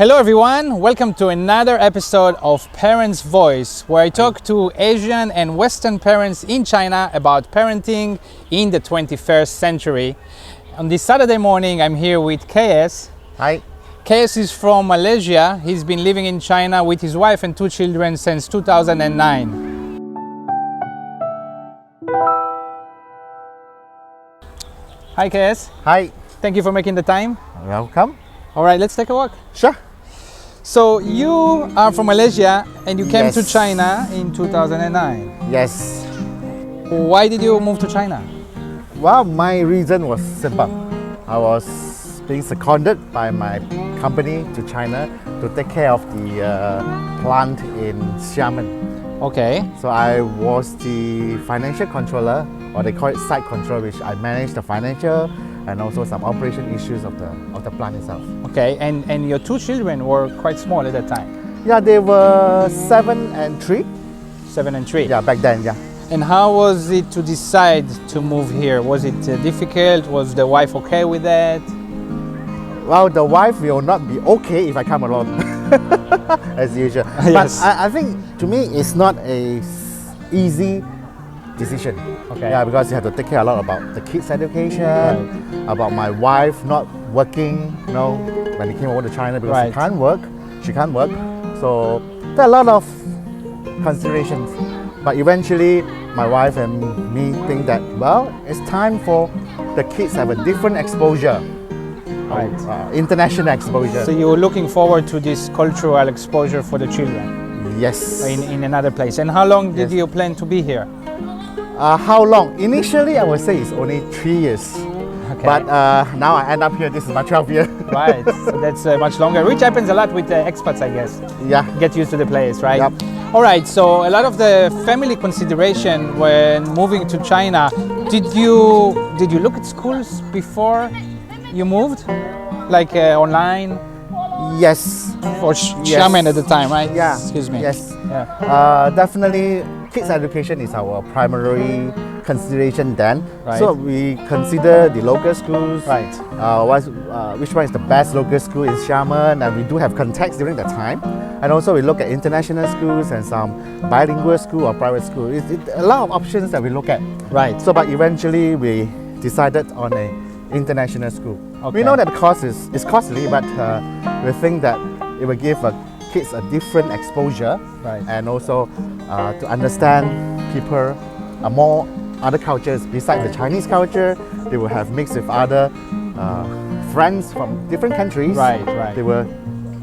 Hello everyone, welcome to another episode of Parents' Voice, where I talk to Asian and Western parents in China about parenting in the 21st century. On this Saturday morning, I'm here with KS. Hi. KS is from Malaysia. He's been living in China with his wife and two children since 2009. Hi KS. Hi. Thank you for making the time. Welcome. All right, let's take a walk. Sure. So you are from Malaysia and you came to Yes. China in 2009. Yes. Why did you move to China? Well, my reason was simple. I was being seconded by my company to China to take care of the plant in Xiamen. Okay. So I was the financial controller, or they call it site control, which I managed the financial and also some operation issues of the plant itself. Okay, and your two children were quite small at that time. Yeah, they were 7 and 3. 7 and 3. Yeah, back then, yeah. And how was it to decide to move here? Was it difficult? Was the wife okay with that? Well, the wife will not be okay if I come alone, as usual. Yes. But I think to me it's not a easy decision. Okay. Yeah, because you have to take care a lot about the kids' education, about my wife not working. You know, when he came over to China because Right. she can't work. So there are a lot of considerations. But eventually, my wife and me think that it's time for the kids to have a different exposure. Right. International exposure. So you were looking forward to this cultural exposure for the children Yes. in another place. And how long did Yes. you plan to be here? How long? Initially, I would say it's only 3 years. Okay. But now I end up here. This is my 12th year. Right, so that's much longer, which happens a lot with the expats, I guess. Yeah. Get used to the place, right? Yep. All right, so a lot of the family consideration when moving to China, did you look at schools before you moved? Like online Yes. or Xiamen at the time, right? Yeah. Excuse me. Yes. Yeah. Definitely, kids' education is our primary consideration then. Right. So we consider the local schools. Right. Which one is the best local school in Xiamen, and we do have contacts during that time. And also we look at international schools and some bilingual school or private school. It's a lot of options that we look at. Right. So, but eventually we decided on a international school. Okay. We know that the cost is costly, but we think that it will give kids a different exposure, Right. and also to understand people, more other cultures besides the Chinese culture. They will have mixed with other friends from different countries. Right, right. They will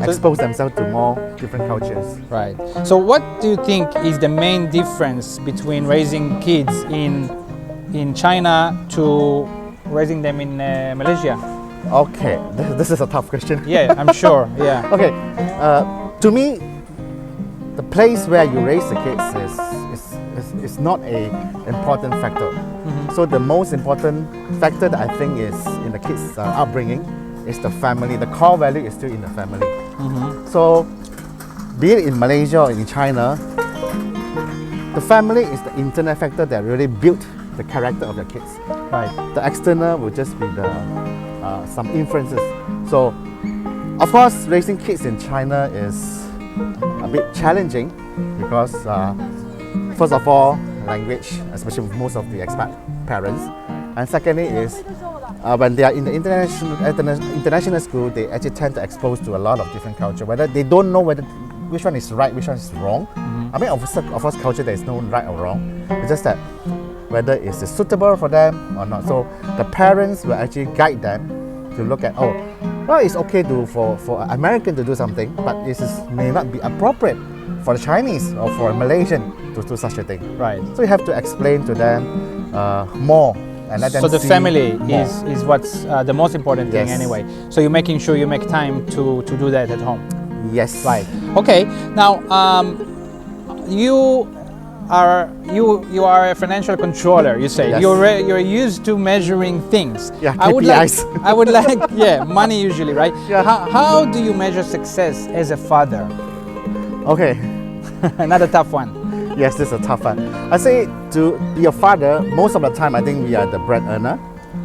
expose themselves to more different cultures. Right. So what do you think is the main difference between raising kids in China to raising them in Malaysia? Okay, this is a tough question. Yeah, I'm sure. Yeah. Okay, to me, the place where you raise the kids is not a important factor. So the most important factor that I think is in the kids' upbringing is the family. The core value is still in the family. So, be it in Malaysia or in China, the family is the internal factor that really built the character of the kids. Right. The external will just be the some influences. So, of course, raising kids in China is a bit challenging because, first of all, language, especially with most of the expat parents, and secondly is when they are in the international school, they actually tend to expose to a lot of different culture. Whether they don't know which one is right, which one is wrong. I mean, of course, culture there is no right or wrong. It's just that whether it's suitable for them or not. So the parents will actually guide them to look at, it's okay for an American to do something, but it may not be appropriate for the Chinese or for a Malaysian to do such a thing. Right. So you have to explain to them more and let them So the see family more. is what's the most important thing Yes. anyway. So you're making sure you make time to do that at home. Yes. Right. Okay. Now, you are a financial controller. You say Yes. you're used to measuring things. Yeah, I would like KPIs. I would like money usually, right? Yeah. How do you measure success as a father? Okay. Another tough one. Yes, this is a tough one. I say to be a father, most of the time I think we are the breadwinner.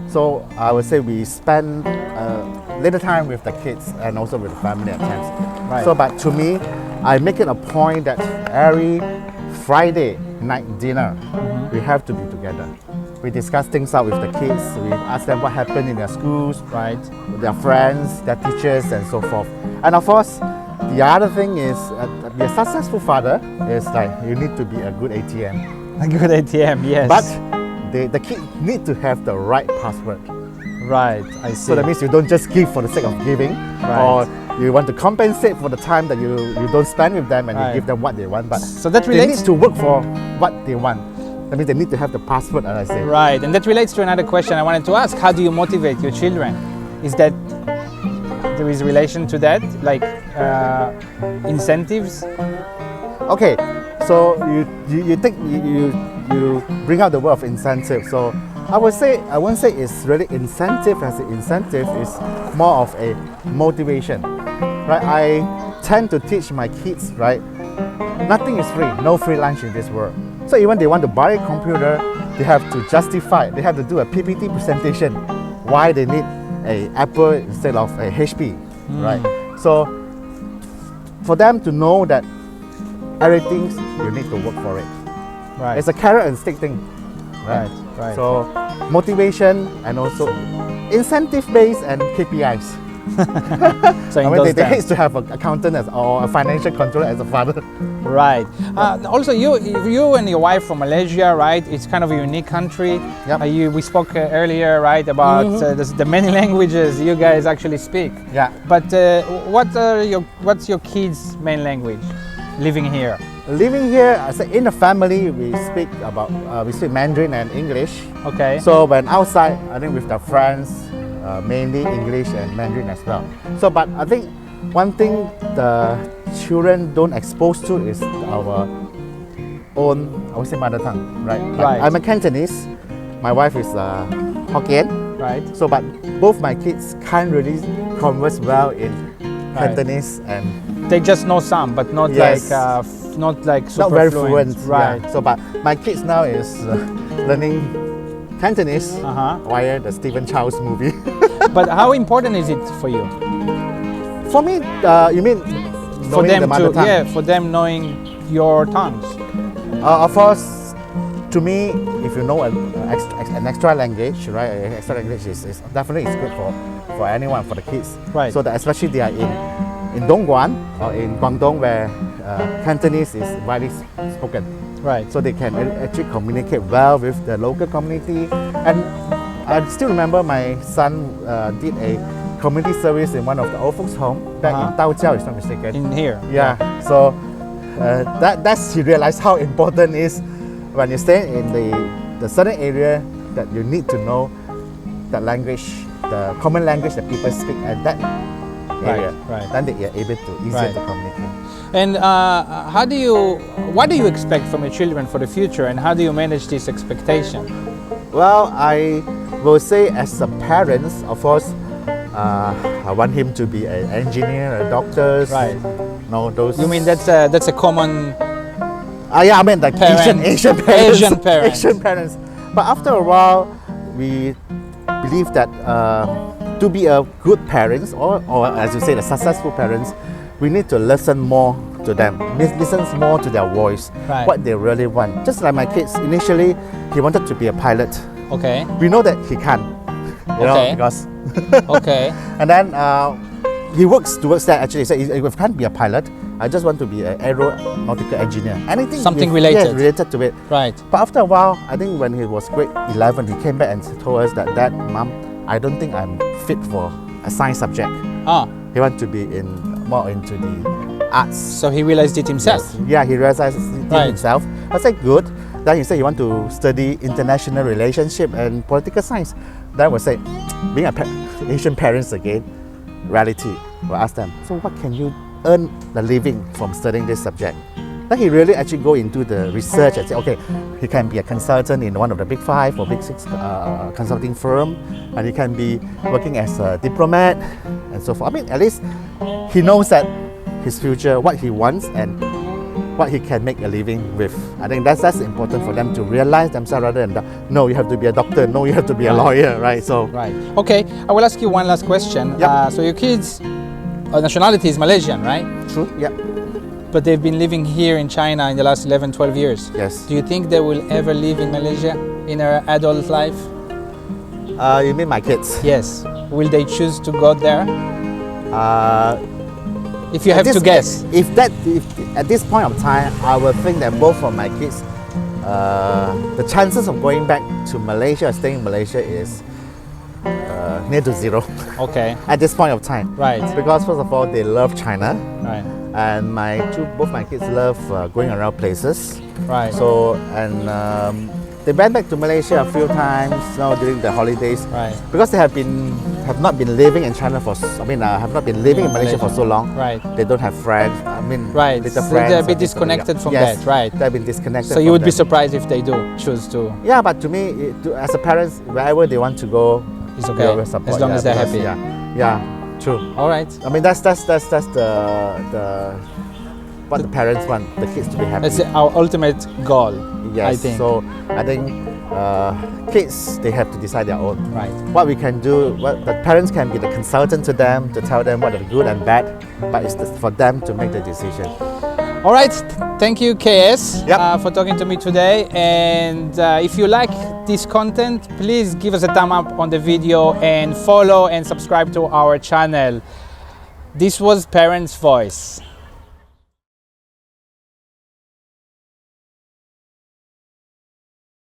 So I would say we spend little time with the kids and also with the family at times. Right. So, but to me, I make it a point that every Friday night dinner, we have to be together. We discuss things out with the kids. We ask them what happened in their schools, Right. with their friends, their teachers, and so forth. And of course, the other thing is, be a successful father is like you need to be a good ATM. A good ATM, yes. But the kid need to have the right password. right, I see. So that means you don't just give for the sake of giving, Right. or you want to compensate for the time that you don't spend with them and Right. you give them what they want. But So that they relates need to work for what they want. That means they need to have the password, as I say. Right, and that relates to another question I wanted to ask. How do you motivate your children? Is that there is relation to that, like incentives? Okay, so you bring out the word of incentive. So I won't say it's really incentive, as an incentive is more of a motivation, right? I tend to teach my kids, right? Nothing is free, no free lunch in this world. So even they want to buy a computer, they have to justify, they have to do a PPT presentation why they need a Apple instead of a HP, right? So for them to know that everything you need to work for it. Right. It's a carrot and stick thing. Right, right. So motivation and also incentive based and KPIs. So in I mean, those they terms. hate to have an accountant or a financial controller as a father. Right. Also, you and your wife from Malaysia, right? It's kind of a unique country. Yep. We spoke earlier, right, about the many languages you guys actually speak. Yeah. But what's your kids' main language living here? Living here, I say in the family, we speak Mandarin and English. Okay. So when outside, I think with the friends, mainly English and Mandarin as well. So, but I think one thing the children don't expose to is our own, I would say, mother tongue, right? Like, Right. I'm a Cantonese. My wife is Hokkien. Right. So, but both my kids can't really converse well in Right. Cantonese and They just know some, but not Yes. like super not very fluent. Right. Yeah. So, but my kids now is learning Cantonese via the Stephen Chow's movie. But how important is it for you? For me, you mean For knowing them the mother tongue? yeah, for them knowing your tongues. Of course, to me, if you know an extra language, right? An extra language is definitely is good for anyone, for the kids. Right. So that especially they are in Dongguan or in Guangdong where Cantonese is widely spoken. Right. So they can actually communicate well with the local community. And I still remember my son did a community service in one of the old folks' home back in Taojiao, if I'm not mistaken. In here. Yeah. So that's he realized how important it is when you stay in the certain area that you need to know the language, the common language that people speak at that area. Right. Then they are able to easier Right. to communicate. And what do you expect from your children for the future, and how do you manage this expectation? Well, I will say as a parents, of course, I want him to be an engineer, a doctor. Right. No, those. You mean that's a common? Yeah, I mean like Parents. Asian parents. Asian parents. Asian parents. But after a while, we believe that to be a good parents, or as you say, the successful parents, we need to listen more to them, listen more to their voice, Right. what they really want. Just like my kids, initially, he wanted to be a pilot. Okay. We know that he can't, you Okay. know, because. Okay. And then he works towards that actually. So if I can't be a pilot, I just want to be an aeronautical engineer. Anything Something with- related. Yeah, related to it. Right. But after a while, I think when he was grade 11, he came back and told us that, Dad, Mom, I don't think I'm fit for a science subject. Ah. He wants to be more into the arts. So he realized it himself. Yeah, he realized it Right. himself. I said, good. Then he said he want to study international relationship and political science. Then I would say, being Asian parents again, reality. We'll ask them, so what can you earn the living from studying this subject? Then he really actually go into the research and say, okay, he can be a consultant in one of the big 5 or big 6 consulting firm, and he can be working as a diplomat and so forth. I mean, at least he knows that his future, what he wants, and what he can make a living with. I think that's important for them to realize themselves rather than no, you have to be a doctor, no, you have to be a lawyer, right? So right. Okay, I will ask you one last question. Yep. So your kids' nationality is Malaysian, right? true, yeah, But they've been living here in China in the last 11, 12 years. yes. Do you think they will ever live in Malaysia in their adult life? You mean my kids? Yes. Will they choose to go there? If you have to guess. If at this point of time, I would think that both of my kids, the chances of going back to Malaysia or staying in Malaysia is near to zero Okay. at this point of time. Right. Because first of all, they love China, Right. and both my kids love going around places. Right. So they went back to Malaysia a few times now during the holidays. Right. Because they have not been living in China have not been living in Malaysia for so long. Right. They don't have friends. Right. little So friends. they're a bit or this or that. disconnected from Yes, that, right. They've been disconnected. So you from would be them. surprised if they do choose to. Yeah, but to me, as a parent, wherever they want to go, It's we okay, always support, as long as they're because- happy. Yeah, true. All right. I mean that's the what the parents want the kids to be happy. That's our ultimate goal, Yes. I think. So I think kids, they have to decide their own. Right. What we can do, what the parents can be the consultant to them to tell them what are good and bad, but it's for them to make the decision. All right. Thank you, KS, Yep. for talking to me today. And if you like this content, please give us a thumb up on the video and follow and subscribe to our channel. This was Parents' Voice.